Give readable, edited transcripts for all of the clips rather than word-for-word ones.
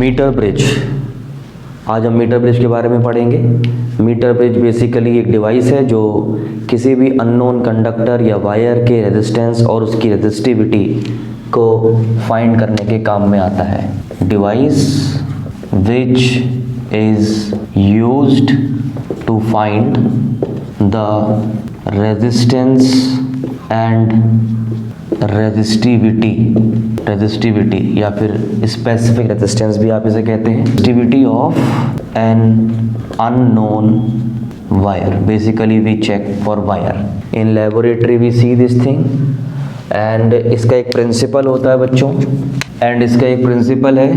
Metre bridge. आज हम metre bridge के बारे में पढ़ेंगे। मीटर ब्रिज बेसिकली एक डिवाइस है जो किसी भी अननोन कंडक्टर या वायर के रेजिस्टेंस और उसकी रेजिस्टिविटी को फाइंड करने के काम में आता है। Device which is used to find the resistance and resistivity या फिर स्पेसिफिक रेजिस्टेंस भी आप इसे कहते हैं, resistivity of an unknown wire. Basically we check for wire in laboratory, we see this thing and इसका एक प्रिंसिपल होता है बच्चों, एंड इसका एक प्रिंसिपल है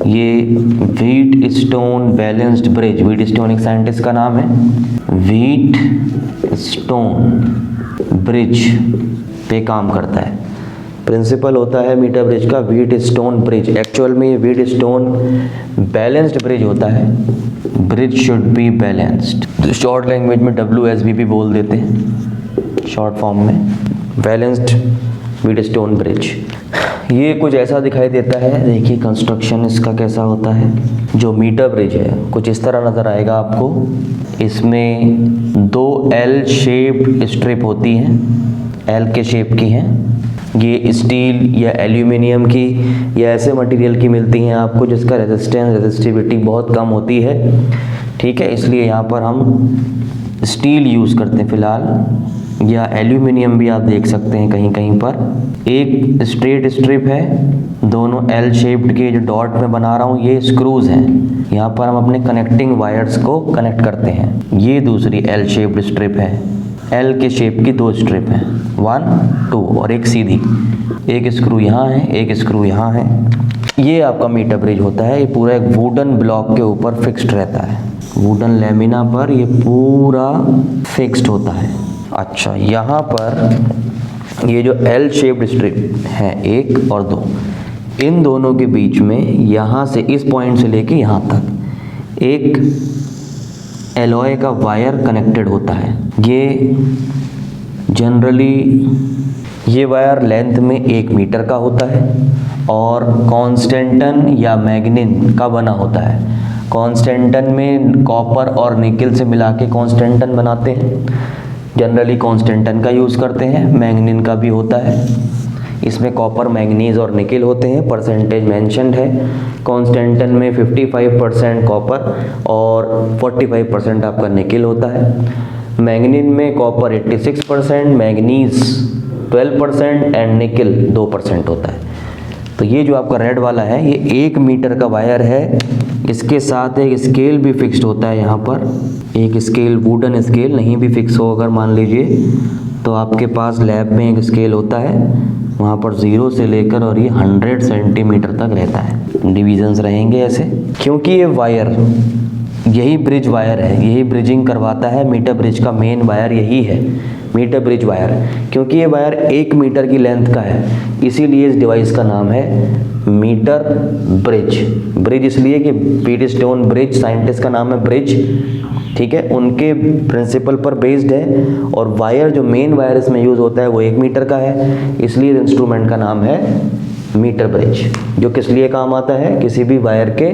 ये wheat stone balanced bridge. Wheat stone एक साइंटिस्ट का नाम है। व्हीट स्टोन ब्रिज पे काम करता है। प्रिंसिपल होता है मीटर ब्रिज का व्हीट स्टोन ब्रिज। एक्चुअल में ये व्हीट स्टोन बैलेंस्ड ब्रिज होता है। Bridge should be balanced. Short language में WSB भी बोल देते हैं शॉर्ट फॉर्म में, बैलेंस्ड व्हीट स्टोन ब्रिज। ये कुछ ऐसा दिखाई देता है, देखिए कंस्ट्रक्शन इसका कैसा होता है। जो मीटर ब्रिज है कुछ इस तरह नज़र आएगा आपको। इसमें दो L शेप्ड स्ट्रिप होती हैं, L के शेप की हैं। ये स्टील या एल्यूमिनियम की या ऐसे मटेरियल की मिलती हैं आपको जिसका रेजिस्टिविटी बहुत कम होती है, ठीक है। इसलिए यहाँ पर हम स्टील यूज़ करते हैं फ़िलहाल, या एल्यूमिनियम भी आप देख सकते हैं कहीं कहीं पर। एक स्ट्रेट स्ट्रिप है, दोनों L शेप्ड के जो डॉट में बना रहा हूँ ये स्क्रूज हैं। यहाँ पर हम अपने कनेक्टिंग वायर्स को कनेक्ट करते हैं। ये दूसरी L शेप्ड स्ट्रिप है, L के शेप की दो स्ट्रिप हैं, 1, 2 और एक सीधी। एक स्क्रू यहाँ है, एक स्क्रू यहाँ है। ये आपका मीटर ब्रिज होता है। ये पूरा एक वुडन ब्लॉक के ऊपर फिक्स्ड रहता है। वुडन लैमिना पर ये पूरा फिक्स्ड होता है। अच्छा, यहाँ पर ये जो L शेप्ड स्ट्रिप है 1 और 2, इन दोनों के बीच में यहाँ से इस पॉइंट से लेके यहाँ तक एक एलॉय का वायर कनेक्टेड होता है। ये जनरली ये वायर लेंथ में 1 मीटर का होता है और कॉन्स्टेंटन या मैग्नीन का बना होता है। कॉन्स्टेंटन में कॉपर और निकल से मिला के कॉन्स्टेंटन बनाते हैं। जनरली कॉन्स्टेंटन का यूज़ करते हैं। मैग्नीन का भी होता है। इसमें कॉपर, मैंगनीज और निकल होते हैं। परसेंटेज मेंशन्ड है। कॉन्स्टेंटन में 55% कॉपर और 45% आपका निकल होता है। मैंगनीन में कॉपर 86%, मैंगनीज 12% एंड निकल 2% होता है। तो ये जो आपका रेड वाला है ये 1 मीटर का वायर है। इसके साथ एक स्केल भी फिक्स्ड होता है। यहाँ पर एक स्केल, वुडन स्केल नहीं भी फिक्स हो अगर मान लीजिए तो आपके पास लैब में एक स्केल होता है, वहाँ पर 0 से लेकर और ये 100 सेंटीमीटर तक रहता है। डिविजन्स रहेंगे ऐसे, क्योंकि ये वायर यही ब्रिज वायर है, यही ब्रिजिंग करवाता है। मीटर ब्रिज का मेन वायर यही है, मीटर ब्रिज वायर। क्योंकि ये वायर 1 मीटर की लेंथ का है, इसीलिए इस डिवाइस का नाम है मीटर ब्रिज। ब्रिज इसलिए कि व्हीट स्टोन ब्रिज, साइंटिस्ट का नाम है ब्रिज, ठीक है, उनके प्रिंसिपल पर बेस्ड है। और वायर जो मेन वायर इसमें यूज़ होता है वो 1 मीटर का है, इसलिए इंस्ट्रूमेंट का नाम है मीटर ब्रिज। जो किस लिए काम आता है, किसी भी वायर के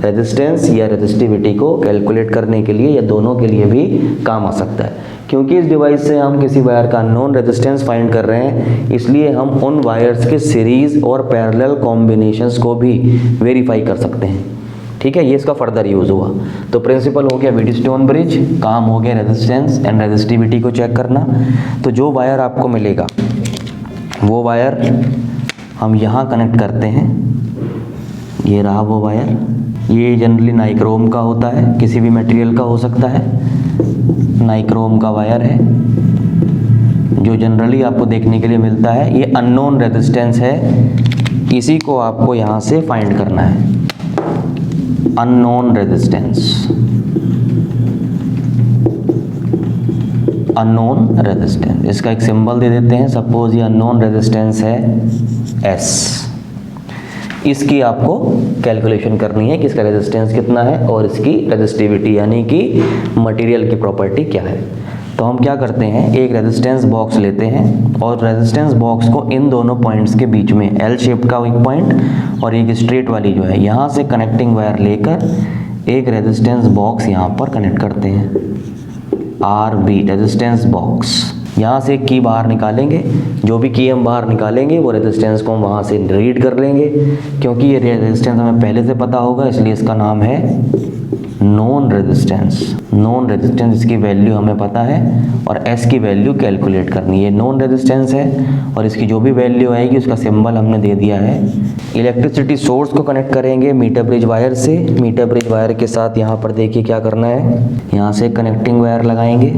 रेजिस्टेंस या रेजिस्टिविटी को कैलकुलेट करने के लिए या दोनों के लिए भी काम आ सकता है। क्योंकि इस डिवाइस से हम किसी वायर का अननोन रेजिस्टेंस फाइंड कर रहे हैं, इसलिए हम उन वायर्स के सीरीज और पैरेलल कॉम्बिनेशंस को भी वेरीफाई कर सकते हैं, ठीक है। ये इसका फर्दर यूज़ हुआ। तो प्रिंसिपल हो गया व्हीट स्टोन ब्रिज, काम हो गया रेजिस्टेंस एंड रेजिस्टिविटी को चेक करना। तो जो वायर आपको मिलेगा वो वायर हम यहाँ कनेक्ट करते हैं। ये रहा वो वायर। ये जनरली नाइक्रोम का होता है, किसी भी मटेरियल का हो सकता है। नाइक्रोम का वायर है जो जनरली आपको देखने के लिए मिलता है। ये अननोन रेजिस्टेंस है, इसी को आपको यहाँ से फाइंड करना है। अननोन रेजिस्टेंस, अननोन रेजिस्टेंस, इसका एक सिंबल दे देते हैं। सपोज ये अननोन रेजिस्टेंस है S। इसकी आपको कैलकुलेशन करनी है कि इसका रेजिस्टेंस कितना है और इसकी रेजिस्टिविटी यानी कि मटेरियल की प्रॉपर्टी क्या है। तो हम क्या करते हैं, एक रेजिस्टेंस बॉक्स लेते हैं और रेजिस्टेंस बॉक्स को इन दोनों पॉइंट्स के बीच में एल शेप का एक पॉइंट और एक स्ट्रेट वाली जो है यहाँ से कनेक्टिंग वायर लेकर एक रेजिस्टेंस बॉक्स यहाँ पर कनेक्ट करते हैं। आर बी रेजिस्टेंस बॉक्स, यहाँ से एक की बाहर निकालेंगे, जो भी की हम बाहर निकालेंगे वो रेजिस्टेंस को हम वहाँ से रीड कर लेंगे। क्योंकि ये रेजिस्टेंस हमें पहले से पता होगा इसलिए इसका नाम है नॉन रेजिस्टेंस। नॉन रेजिस्टेंस इसकी वैल्यू हमें पता है और एस की वैल्यू कैलकुलेट करनी है। नॉन रेजिस्टेंस है और इसकी जो भी वैल्यू आएगी उसका सिंबल हमने दे दिया है। इलेक्ट्रिसिटी सोर्स को कनेक्ट करेंगे मीटर ब्रिज वायर से। मीटर ब्रिज वायर के साथ यहाँ पर देखिए क्या करना है, यहाँ से कनेक्टिंग वायर लगाएंगे।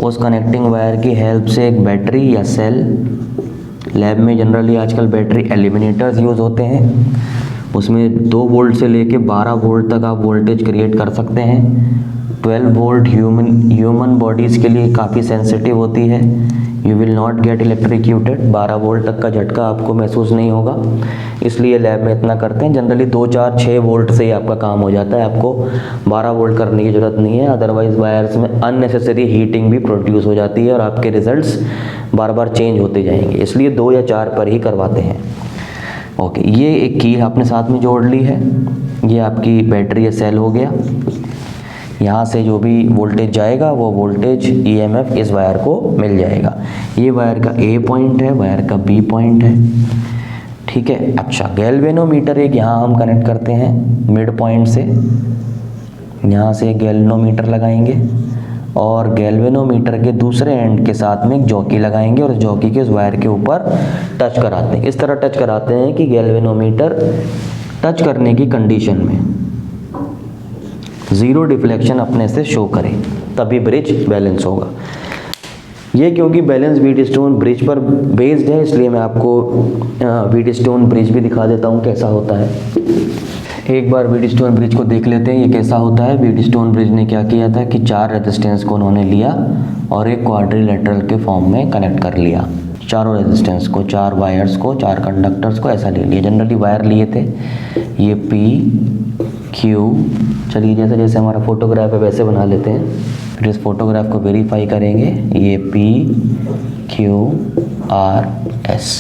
उस कनेक्टिंग वायर की हेल्प से एक बैटरी या सेल, लैब में जनरली आजकल बैटरी एलिमिनेटर्स यूज़ होते हैं, उसमें 2 वोल्ट से लेके 12 वोल्ट तक आप वोल्टेज क्रिएट कर सकते हैं। 12 वोल्ट ह्यूमन बॉडीज़ के लिए काफ़ी सेंसिटिव होती है। You will not gate electrocuted, 12 volt तक का झटका आपको महसूस नहीं होगा, इसलिए लैब में इतना करते हैं। जनरली 2, 4, 6 वोल्ट से ही आपका काम हो जाता है, आपको 12 वोल्ट करने की ज़रूरत नहीं है। अदरवाइज़ वायर्स में अननेसेसरी हीटिंग भी प्रोड्यूस हो जाती है और आपके रिजल्ट्स बार बार चेंज होते जाएंगे, इसलिए 2 या 4 पर ही करवाते हैं। ओके, ये एक की आपने साथ में जोड़ ली है, ये आपकी बैटरी या सेल हो गया। यहाँ से जो भी वोल्टेज जाएगा वो वोल्टेज ईएमएफ इस वायर को मिल जाएगा। ये वायर का ए पॉइंट है, वायर का बी पॉइंट है, ठीक है। अच्छा, गैल्वेनोमीटर एक यहाँ हम कनेक्ट करते हैं मिड पॉइंट से, यहाँ से गैल्वेनोमीटर लगाएंगे और गैल्वेनोमीटर के दूसरे एंड के साथ में एक जॉकी लगाएंगे और जॉकी के उस वायर के ऊपर टच कराते हैं। इस तरह टच कराते हैं कि गैल्वेनोमीटर टच करने की कंडीशन में 0 डिफ्लेक्शन अपने से शो करे, तभी ब्रिज बैलेंस होगा। ये क्योंकि बैलेंस व्हीटस्टोन ब्रिज पर बेस्ड है, इसलिए मैं आपको व्हीटस्टोन ब्रिज भी दिखा देता हूँ कैसा होता है। एक बार व्हीटस्टोन ब्रिज को देख लेते हैं ये कैसा होता है। व्हीटस्टोन ब्रिज ने क्या किया था कि 4 रेजिस्टेंस को उन्होंने लिया और एक क्वाड्रिलेटरल के फॉर्म में कनेक्ट कर लिया। चारों रेजिस्टेंस को, 4 वायर्स को, 4 कंडक्टर्स को ऐसा ले लिया। जनरली वायर लिए थे ये P, Q, चलिए जैसे जैसे हमारा फोटोग्राफ है वैसे बना लेते हैं, फिर इस फोटोग्राफ को वेरीफाई करेंगे। ये P, Q, R, S,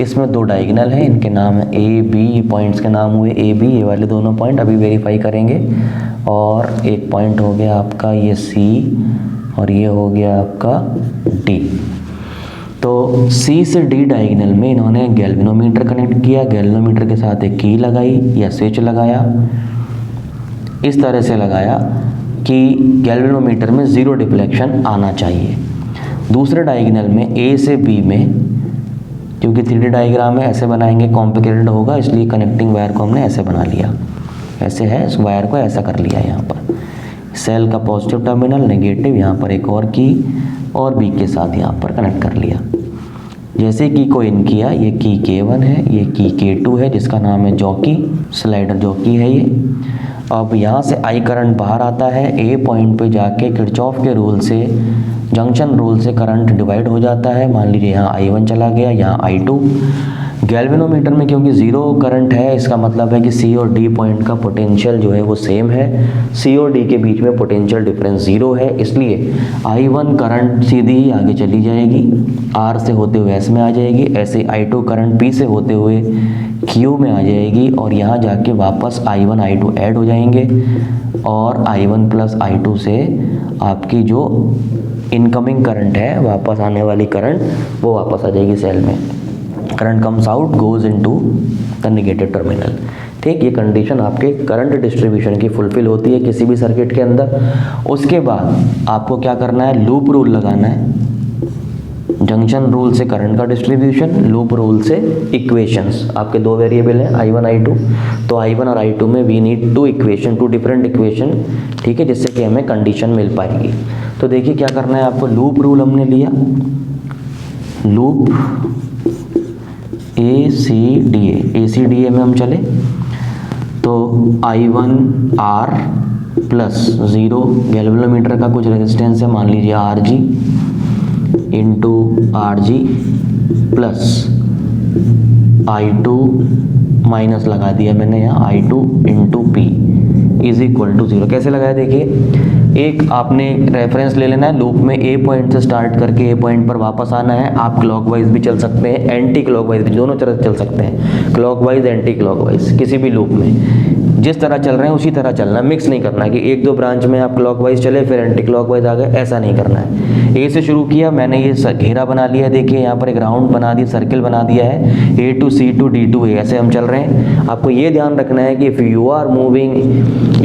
इसमें 2 डायगोनल हैं, इनके नाम है ए बी, पॉइंट्स के नाम हुए ए बी, ये वाले दोनों पॉइंट अभी वेरीफाई करेंगे। और एक पॉइंट हो गया आपका ये सी और ये हो गया आपका डी। तो सी से डी डायगोनल में इन्होंने गैल्वेनोमीटर कनेक्ट किया, गैल्वेनोमीटर के साथ एक की लगाई या स्विच लगाया, इस तरह से लगाया कि गैल्वेनोमीटर में 0 डिफ्लेक्शन आना चाहिए। दूसरे डायगोनल में ए से बी में, क्योंकि 3D डायग्राम है ऐसे बनाएंगे कॉम्प्लिकेटेड होगा, इसलिए कनेक्टिंग वायर को हमने ऐसे बना लिया, ऐसे है, इस वायर को ऐसा कर लिया। यहाँ पर सेल का पॉजिटिव टर्मिनल, नेगेटिव, यहाँ पर एक और की और बी के साथ यहाँ पर कनेक्ट कर लिया। जैसे की को इन किया, ये की K1 है, ये की K2 है जिसका नाम है जॉकी, स्लाइडर जॉकी है ये। अब यहाँ से आई करंट बाहर आता है, ए पॉइंट पे जाके किरचॉफ के रूल से, जंक्शन रूल से करंट डिवाइड हो जाता है। मान लीजिए यहाँ I1 चला गया, यहाँ I2। गैल्वेनोमीटर में क्योंकि 0 करंट है, इसका मतलब है कि सी और डी पॉइंट का पोटेंशियल जो है वो सेम है, सी और डी के बीच में पोटेंशियल डिफरेंस 0 है, इसलिए I1 करंट सीधी ही आगे चली जाएगी, R से होते हुए S में आ जाएगी, ऐसे I2 करंट P से होते हुए Q में आ जाएगी और यहाँ जाके वापस I1 I2 ऐड हो जाएंगे और I1 प्लस I2 से आपकी जो इनकमिंग करंट है, वापस आने वाली करंट, वो वापस आ जाएगी सेल में। Current comes out, goes into the negative terminal. ठीक, ये कंडीशन आपके करंट डिस्ट्रीब्यूशन की फुलफिल होती है किसी भी सर्किट के अंदर। उसके बाद आपको क्या करना है, लूप रूल लगाना है। जंक्शन रूल से करंट का डिस्ट्रीब्यूशन, लूप रूल से इक्वेशंस। आपके 2 वेरिएबल हैं I1 I2, तो I1 और I2 में we need 2 equation, 2 different equation, ठीक है, जिससे कि हमें कंडीशन मिल पाएगी। तो देखिए क्या करना है आपको, लूप रूल हमने लिया, लूप ACDA में हम चले तो I1 R प्लस 0 गैल्वेनोमीटर का कुछ रेजिस्टेंस है, मान लीजिए RG into RG plus I2 minus लगा दिया मैंने यहाँ, I2 into P, is equal to 0। कैसे लगाया देखिए, एक आपने रेफरेंस ले लेना है, लूप में ए पॉइंट से स्टार्ट करके ए पॉइंट पर वापस आना है। आप क्लॉकवाइज भी चल सकते हैं, एंटी क्लॉकवाइज भी, दोनों तरह चल सकते हैं, क्लॉकवाइज एंटी क्लॉकवाइज, किसी भी लूप में जिस तरह चल रहे हैं उसी तरह चलना, मिक्स नहीं करना है कि एक दो ब्रांच में आप क्लॉकवाइज चले फिर एंटी क्लॉकवाइज आ गए, ऐसा नहीं करना है। ए से शुरू किया मैंने, ये घेरा बना लिया, देखिए यहाँ पर एक राउंड बना दिया, सर्किल बना दिया है, A to C to D to A, ऐसे हम चल रहे हैं। आपको ये ध्यान रखना है कि if you are moving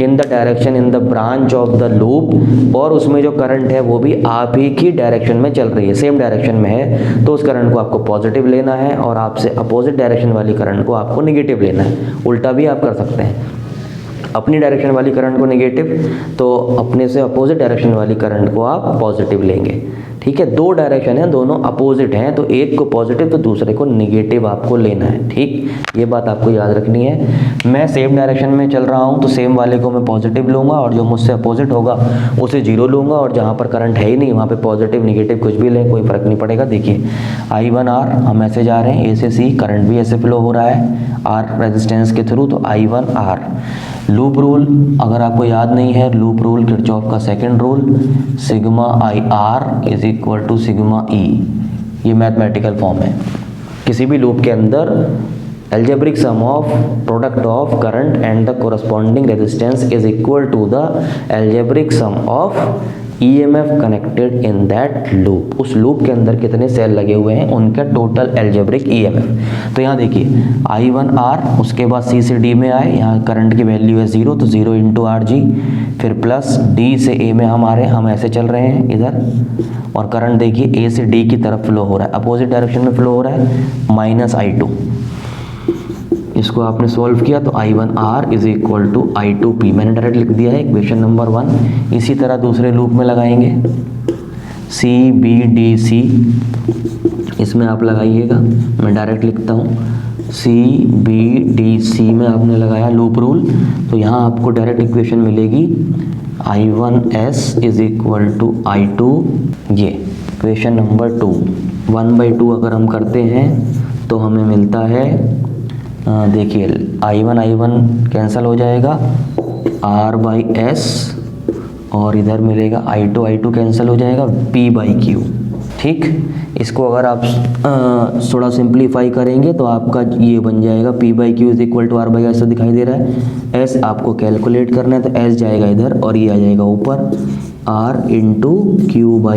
in the direction in the branch of the loop, और उसमें जो करंट है वो भी आप ही की डायरेक्शन में चल रही है, सेम डायरेक्शन में है, तो उस करंट को आपको पॉजिटिव लेना है, और आपसे अपोजिट डायरेक्शन वाली करंट को आपको निगेटिव लेना है। उल्टा भी आप कर सकते हैं, अपनी डायरेक्शन वाली करंट को नेगेटिव, तो अपने से अपोजिट डायरेक्शन वाली करंट को आप पॉजिटिव लेंगे। ठीक है, दो डायरेक्शन है, दोनों अपोजिट हैं, तो एक को पॉजिटिव तो दूसरे को नेगेटिव आपको लेना है। ठीक, ये बात आपको याद रखनी है। मैं सेम डायरेक्शन में चल रहा हूँ तो सेम वाले को मैं पॉजिटिव लूँगा, और जो मुझसे अपोजिट होगा उसे जीरो लूँगा, और जहाँ पर करंट है ही नहीं वहाँ पे पॉजिटिव नेगेटिव कुछ भी लें, कोई फ़र्क नहीं पड़ेगा। देखिए I1R हम ऐसे जा रहे हैं, ए से सी, करंट भी ऐसे फ्लो हो रहा है आर रेजिस्टेंस के थ्रू, तो I1R। लूप रूल अगर आपको याद नहीं है, लूप रूल किरचॉफ का second rule, sigma IR is equal to sigma E, ये मैथमेटिकल फॉर्म है। किसी भी लूप के अंदर algebraic sum of product of current and the corresponding resistance is equal to the algebraic sum of EMF connected in that loop। उस loop के अंदर कितने सेल लगे हुए हैं उनका टोटल algebraic EMF। तो यहाँ देखिए I1R, उसके बाद C से D में आए, यहाँ करंट की वैल्यू है 0, तो 0 इंटू RG, फिर प्लस D से A में हम ऐसे चल रहे हैं इधर, और करंट देखिए A से D की तरफ फ्लो हो रहा है, अपोजिट डायरेक्शन में फ्लो हो रहा है, माइनस I2। इसको आपने सॉल्व किया तो I1R is equal to I2P, मैंने डायरेक्ट लिख दिया है इक्वेशन नंबर 1। इसी तरह दूसरे लूप में लगाएंगे, CBDC, इसमें आप लगाइएगा, मैं डायरेक्ट लिखता हूँ, CBDC में आपने लगाया लूप रूल, तो यहाँ आपको डायरेक्ट इक्वेशन मिलेगी I1S is equal to I2, ये इक्वेशन नंबर 2। 1/2 अगर हम करते हैं तो हमें मिलता है, देखिए I1 कैंसिल हो जाएगा, R/S, और इधर मिलेगा I2 कैंसिल हो जाएगा, P/Q। ठीक, इसको अगर आप थोड़ा सिंप्लीफाई करेंगे तो आपका ये बन जाएगा P/Q is equal to R/S, तो दिखाई दे रहा है। S आपको कैलकुलेट करना है तो S जाएगा इधर और ये आ जाएगा ऊपर, R इंटू Q/P,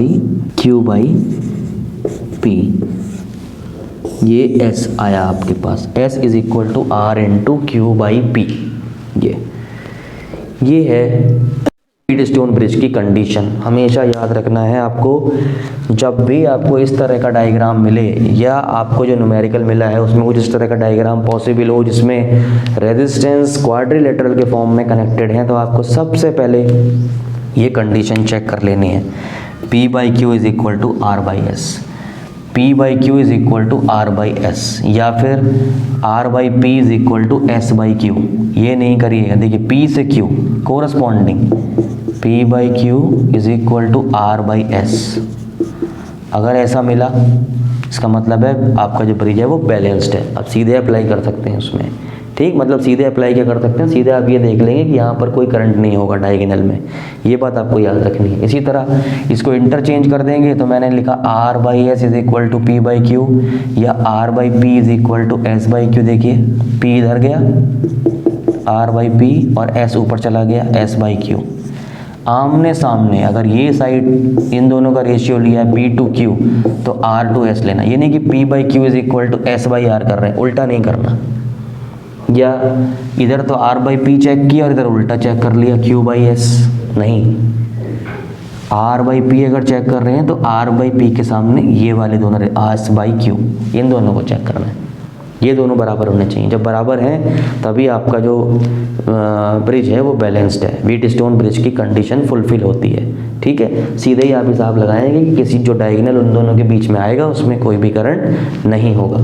ये S आया आपके पास, S is equal to R into Q/P। ये है व्हीटस्टोन ब्रिज की कंडीशन। हमेशा याद रखना है आपको, जब भी आपको इस तरह का डायग्राम मिले या आपको जो न्यूमेरिकल मिला है उसमें कुछ इस तरह का डायग्राम पॉसिबल हो जिसमें रेजिस्टेंस क्वाड्रिलेटरल के फॉर्म में कनेक्टेड हैं, तो आपको सबसे पहले ये कंडीशन चेक कर लेनी है, P/Q is equal to R/S, P/Q is equal to R/S, या फिर R/P is equal to S/Q। ये नहीं करिएगा, देखिए P से Q corresponding, P/Q is equal to R/S। अगर ऐसा मिला इसका मतलब है आपका जो ब्रिज है वो बैलेंस्ड है। आप सीधे अप्लाई कर सकते हैं उसमें, ठीक, मतलब सीधे अप्लाई क्या कर सकते हैं, सीधे आप ये देख लेंगे कि यहाँ पर कोई करंट नहीं होगा डायगोनल में, ये बात आपको याद रखनी है। इसी तरह इसको इंटरचेंज कर देंगे तो मैंने लिखा R/S is equal to P/Q या R/P is equal to S/Q। देखिए P इधर गया, R/P, और S ऊपर चला गया, S/Q। आमने सामने अगर ये साइड इन दोनों का रेशियो लिया है P/Q तो R/S लेना, ये नहीं कि P/Q is equal to S/R कर रहे हैं, उल्टा नहीं करना। या इधर तो R/P चेक किया और इधर उल्टा चेक कर लिया Q/S, नहीं, R/P अगर चेक कर रहे हैं तो R/P के सामने ये वाले दोनों S/Q, इन दोनों को चेक करना है, ये दोनों बराबर होने चाहिए। जब बराबर हैं तभी आपका जो ब्रिज है वो बैलेंस्ड है, व्हीटस्टोन ब्रिज की कंडीशन फुलफिल होती है। ठीक है, सीधे ही आप हिसाब लगाएंगे कि किसी जो डायगोनल उन दोनों के बीच में आएगा उसमें कोई भी करंट नहीं होगा,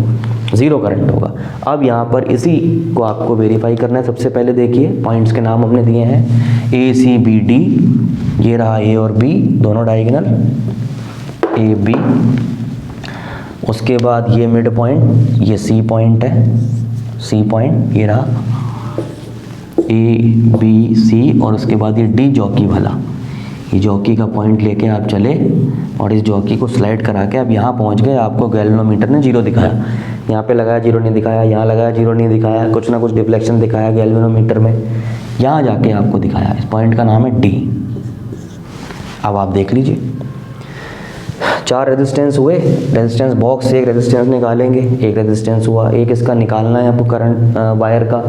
ज़ीरो करंट होगा। अब यहाँ पर इसी को आपको वेरीफाई करना है। सबसे पहले देखिए पॉइंट्स के नाम हमने दिए हैं, ACBD, ये रहा A और B दोनों डायगोनल, AB, उसके बाद ये मिड पॉइंट, ये C पॉइंट है, C पॉइंट ये रहा, ABC और उसके बाद ये D जॉकी वाला, ये जॉकी का पॉइंट लेके आप चले और इस जॉकी को स्लाइड करा के अब यहाँ पहुँच गए। आपको गैल्वेनोमीटर ने 0 दिखाया, यहाँ पे लगाया 0 नहीं दिखाया, यहाँ लगाया 0 नहीं दिखाया, कुछ ना कुछ डिफ्लेक्शन दिखाया गैल्वेनोमीटर में, यहाँ जाके आपको दिखाया। इस पॉइंट का नाम है D। अब आप देख लीजिए 4 रेजिस्टेंस हुए, रेजिस्टेंस बॉक्स से एक रेजिस्टेंस निकालेंगे, एक रेजिस्टेंस हुआ, एक इसका निकालना है आपको करंट वायर का,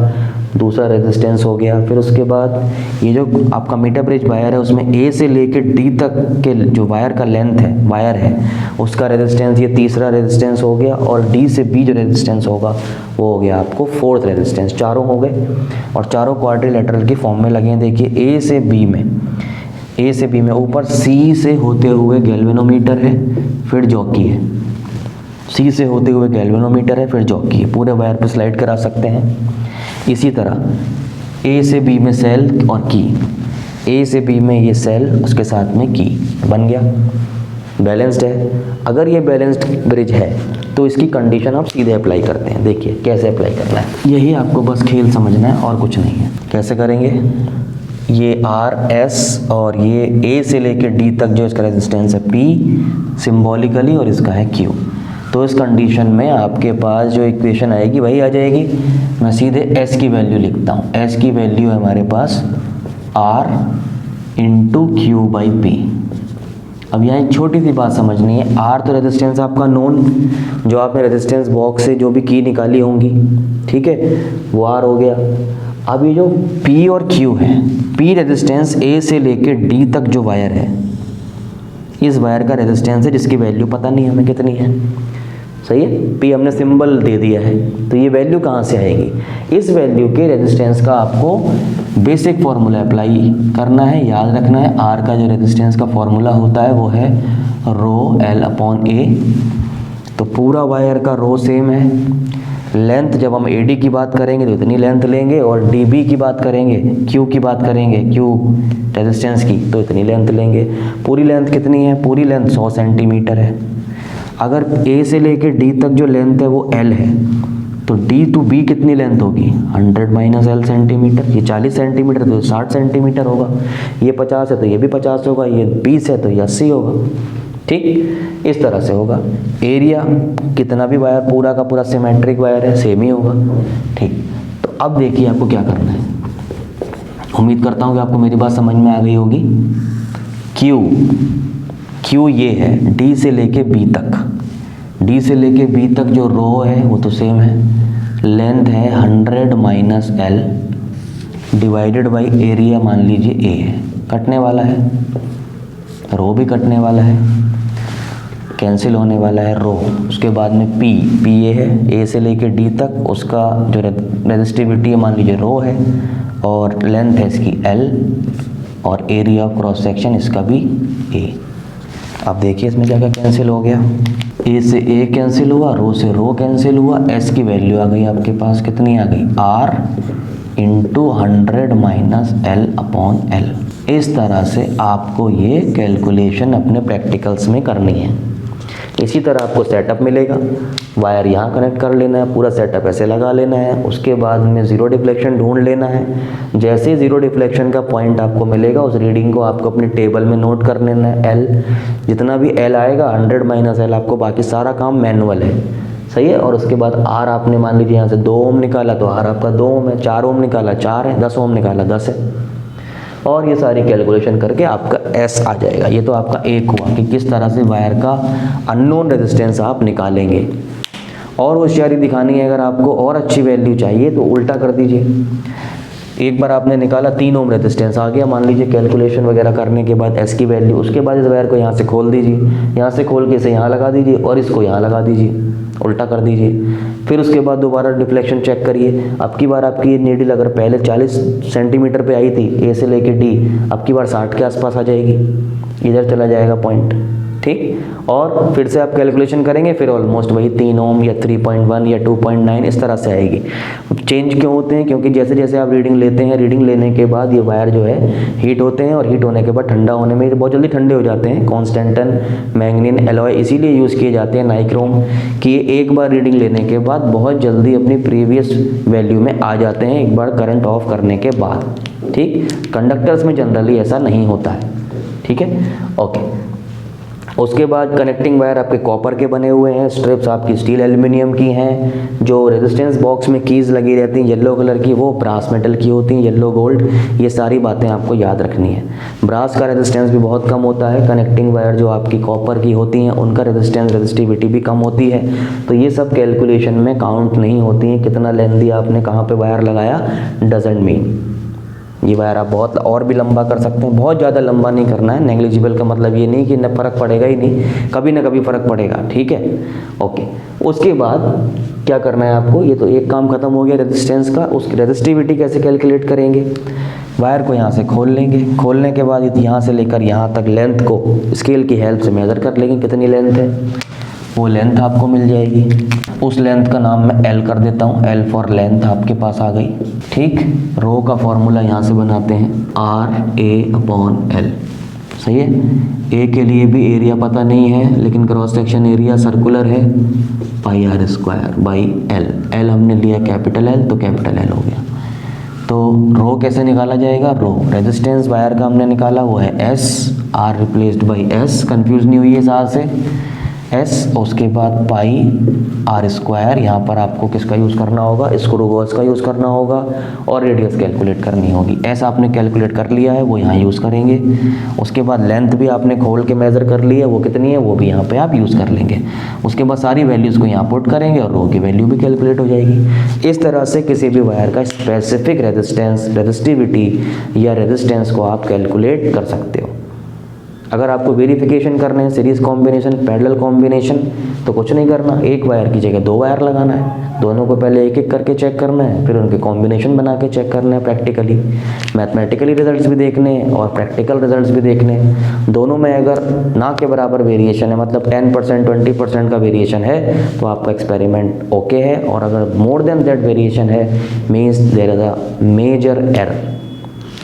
दूसरा रेजिस्टेंस हो गया। फिर उसके बाद ये जो आपका मीटर ब्रिज वायर है उसमें A से लेके D तक के जो वायर का लेंथ है, वायर है, उसका रेजिस्टेंस ये तीसरा रेजिस्टेंस हो गया, और D से B जो रेजिस्टेंस होगा वो हो गया आपको 4th रेजिस्टेंस। चारों हो गए और चारों क्वाड्रिलेटरल की फॉर्म में लगे हैं। देखिए A से B में ऊपर C से होते हुए गैल्वेनोमीटर है, फिर जॉकी है, C से होते हुए गैल्वेनोमीटर है, फिर जॉकी है, पूरे वायर पे स्लाइड करा सकते हैं। इसी तरह A से B में सेल और की, A से B में ये सेल, उसके साथ में की, बन गया, बैलेंस्ड है। अगर ये बैलेंस्ड ब्रिज है तो इसकी कंडीशन आप सीधे अप्लाई करते हैं। देखिए कैसे अप्लाई करना है, यही आपको बस खेल समझना है और कुछ नहीं है। कैसे करेंगे, ये RS और ये A से लेके D तक जो इसका रेजिस्टेंस है P सिम्बॉलिकली, और इसका है Q। तो इस कंडीशन में आपके पास जो इक्वेशन आएगी वही आ जाएगी। मैं सीधे S की वैल्यू लिखता हूँ। S की वैल्यू है हमारे पास R into Q by P। अब यहाँ एक छोटी सी बात समझनी है, R तो रेजिस्टेंस आपका नोन, जो आपने रेजिस्टेंस बॉक्स से जो भी की निकाली होंगी, ठीक है, वो R हो गया। अब ये जो P और Q है, P रेजिस्टेंस A से लेके D तक जो वायर है, इस वायर का रेजिस्टेंस है जिसकी वैल्यू पता नहीं हमें कितनी है, सही है। P हमने सिंबल दे दिया है, तो ये वैल्यू कहाँ से आएगी, इस वैल्यू के रेजिस्टेंस का आपको बेसिक फार्मूला अप्लाई करना है, याद रखना है। R का जो रेजिस्टेंस का फार्मूला होता है वो है रो L अपॉन A। तो पूरा वायर का रो सेम है। लेंथ जब हम AD की बात करेंगे तो इतनी लेंथ लेंगे, और DB की बात करेंगे, Q की बात करेंगे, Q रेजिस्टेंस की, तो इतनी लेंथ लेंगे। पूरी लेंथ कितनी है, पूरी लेंथ 100 सेंटीमीटर है। अगर A से लेके D तक जो लेंथ है वो L है, तो D टू B कितनी लेंथ होगी, 100 माइनस L सेंटीमीटर। ये 40 सेंटीमीटर तो 60 सेंटीमीटर होगा, ये 50 है तो ये भी 50 होगा, ये 20 है तो ये 80 होगा, ठीक, इस तरह से होगा। एरिया कितना भी वायर पूरा का पूरा सिमेट्रिक वायर है, सेम ही होगा, ठीक। तो अब देखिए आपको क्या करना है, उम्मीद करता हूँ कि आपको मेरी बात समझ में आ गई होगी। Q ये है D से लेके B तक, D से लेके B तक जो रो है वो तो सेम है, लेंथ है 100 minus L divided by area, मान लीजिए A है, कटने वाला है, रो भी कटने वाला है, कैंसिल होने वाला है रो। उसके बाद में P ये है A से लेके D तक, उसका जो रेजिस्टिविटी है मान लीजिए रो है, और लेंथ है इसकी L, और एरिया ऑफ क्रॉस सेक्शन इसका भी A। अब देखिए इसमें क्या क्या कैंसिल हो गया, A से A कैंसिल हुआ, रो से रो कैंसिल हुआ, S की वैल्यू आ गई आपके पास, कितनी आ गई, R into 100 minus L upon L। इस तरह से आपको ये कैलकुलेशन अपने प्रैक्टिकल्स में करनी है। इसी तरह आपको सेटअप मिलेगा, वायर यहाँ कनेक्ट कर लेना है, पूरा सेटअप ऐसे लगा लेना है, उसके बाद में ज़ीरो डिफ्लेक्शन ढूंढ लेना है। जैसे ही ज़ीरो डिफ्लेक्शन का पॉइंट आपको मिलेगा उस रीडिंग को आपको अपनी टेबल में नोट कर लेना है। L जितना भी L आएगा 100 माइनस L, आपको बाकी सारा काम मैनुअल है, सही है। और उसके बाद R आपने मान लीजिए यहाँ से 2 ओम निकाला तो R आपका 2 ओम है, 4 ओम निकाला 4 है, 10 ओम निकाला 10 है, और ये सारी कैलकुलेशन करके आपका S आ जाएगा। ये तो आपका एक हुआ कि किस तरह से वायर का अननोन रेजिस्टेंस आप निकालेंगे। और होशियारी दिखानी है, अगर आपको और अच्छी वैल्यू चाहिए तो उल्टा कर दीजिए। एक बार आपने निकाला 3 ओम रेजिस्टेंस आ गया, मान लीजिए कैलकुलेशन वगैरह करने के बाद S की वैल्यू, उसके बाद इस वायर को यहाँ से खोल दीजिए, यहाँ से खोल के इसे यहाँ लगा दीजिए और इसको यहाँ लगा दीजिए, उल्टा कर दीजिए। फिर उसके बाद दोबारा डिफ्लेक्शन चेक करिए। अब की बार आपकी ये नीडल अगर पहले 40 सेंटीमीटर पे आई थी A से लेके D, अब की बार 60 के आसपास आ जाएगी, इधर चला जाएगा पॉइंट, ठीक। और फिर से आप कैलकुलेशन करेंगे, फिर ऑलमोस्ट वही 3 ओम या 3.1 या 2.9 इस तरह से आएगी। चेंज क्यों होते हैं? क्योंकि जैसे जैसे आप रीडिंग लेते हैं, रीडिंग लेने के बाद ये वायर जो है हीट होते हैं, और हीट होने के बाद ठंडा होने में बहुत जल्दी ठंडे हो जाते हैं। कॉन्स्टेंटन, मैग्नीन एलॉय इसीलिए यूज़ किए जाते हैं, नाइक्रोम, कि ये एक बार रीडिंग लेने के बाद बहुत जल्दी अपनी प्रीवियस वैल्यू में आ जाते हैं एक बार करंट ऑफ करने के बाद, ठीक। कंडक्टर्स में जनरली ऐसा नहीं होता है, ठीक है, ओके। उसके बाद कनेक्टिंग वायर आपके कॉपर के बने हुए हैं, स्ट्रिप्स आपकी स्टील एल्युमिनियम की हैं, जो रेजिस्टेंस बॉक्स में कीज़ लगी रहती हैं येलो कलर की, वो ब्रास मेटल की होती हैं, येलो गोल्ड। ये सारी बातें आपको याद रखनी है। ब्रास का रेजिस्टेंस भी बहुत कम होता है, कनेक्टिंग वायर जो आपकी कॉपर की होती हैं उनका रेजिस्टेंस, रेजिस्टिविटी भी कम होती है। तो ये सब कैलकुलेशन में काउंट नहीं होती हैं। कितना लेंथी आपने कहाँ पर वायर लगाया डजेंट मीन। ये वायर आप बहुत और भी लंबा कर सकते हैं, बहुत ज़्यादा लंबा नहीं करना है। नेग्लिजिबल का मतलब ये नहीं कि न फ़र्क पड़ेगा ही नहीं, कभी ना कभी फ़र्क पड़ेगा, ठीक है, ओके। उसके बाद क्या करना है आपको, ये तो एक काम खत्म हो गया रेजिस्टेंस का। उसकी रेजिस्टिविटी कैसे कैलकुलेट करेंगे? वायर को यहाँ से खोल लेंगे, खोलने के बाद यहाँ से लेकर यहाँ तक लेंथ को स्केल की हेल्प से मेज़र कर लेंगे कितनी लेंथ है, वो लेंथ आपको मिल जाएगी। उस लेंथ का नाम मैं L कर देता हूँ, L फॉर लेंथ आपके पास आ गई, ठीक। रो का फॉर्मूला यहाँ से बनाते हैं RA/L, सही है। A के लिए भी एरिया पता नहीं है, लेकिन क्रॉस सेक्शन एरिया सर्कुलर है, πr²/L। L हमने लिया कैपिटल L, तो कैपिटल L हो गया। तो रो कैसे निकाला जाएगा? रो रेजिस्टेंस वायर का हमने निकाला, वो है S, R replaced by S, confuse नहीं हुई है सार से, S। उसके बाद πr², यहाँ पर आपको किसका यूज़ करना होगा? स्क्रू गॉस का यूज़ करना होगा, और रेडियस कैलकुलेट करनी होगी। S आपने कैलकुलेट कर लिया है, वो यहाँ यूज़ करेंगे। उसके बाद लेंथ भी आपने खोल के मेज़र कर ली है, वो कितनी है वो भी यहाँ पे आप यूज़ कर लेंगे। उसके बाद सारी वैल्यूज़ को यहाँ पुट करेंगे और रो की वैल्यू भी कैलकुलेट हो जाएगी। इस तरह से किसी भी वायर का स्पेसिफिक रेजिस्टेंस, रेजिस्टिविटी या रेजिस्टेंस को आप कैलकुलेट कर सकते हो। अगर आपको वेरिफिकेशन करना है, सीरीज कॉम्बिनेशन, पैरेलल कॉम्बिनेशन, तो कुछ नहीं करना, एक वायर की जगह 2 वायर लगाना है, दोनों को पहले एक एक करके चेक करना है, फिर उनके कॉम्बिनेशन बना के चेक करना है प्रैक्टिकली। मैथमेटिकली रिजल्ट्स भी देखने हैं और प्रैक्टिकल रिजल्ट्स भी देखने हैं। दोनों में अगर ना के बराबर वेरिएशन है, मतलब 10% 20% का वेरिएशन है, तो आपका एक्सपेरिमेंट ओके है। और अगर मोर देन दैट वेरिएशन है, means there is a major error.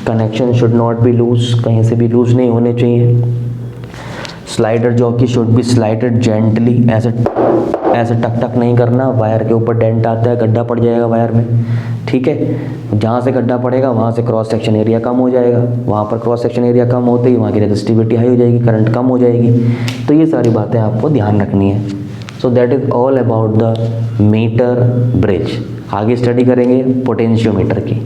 Connection should not be loose, कहीं से भी लूज नहीं होने चाहिए। Slider jockey should be slided gently, ऐसे टक टक नहीं करना, वायर के ऊपर डेंट आता है, गड्ढा पड़ जाएगा वायर में, ठीक है। जहाँ से गड्ढा पड़ेगा वहाँ से क्रॉस सेक्शन एरिया कम हो जाएगा, वहाँ पर क्रॉस सेक्शन एरिया कम होते ही वहाँ की रेजिस्टिविटी हाई हो जाएगी, करंट कम हो जाएगी। तो ये सारी बातें आपको ध्यान रखनी है। So that is all about the metre bridge. आगे स्टडी करेंगे पोटेंशियोमीटर की।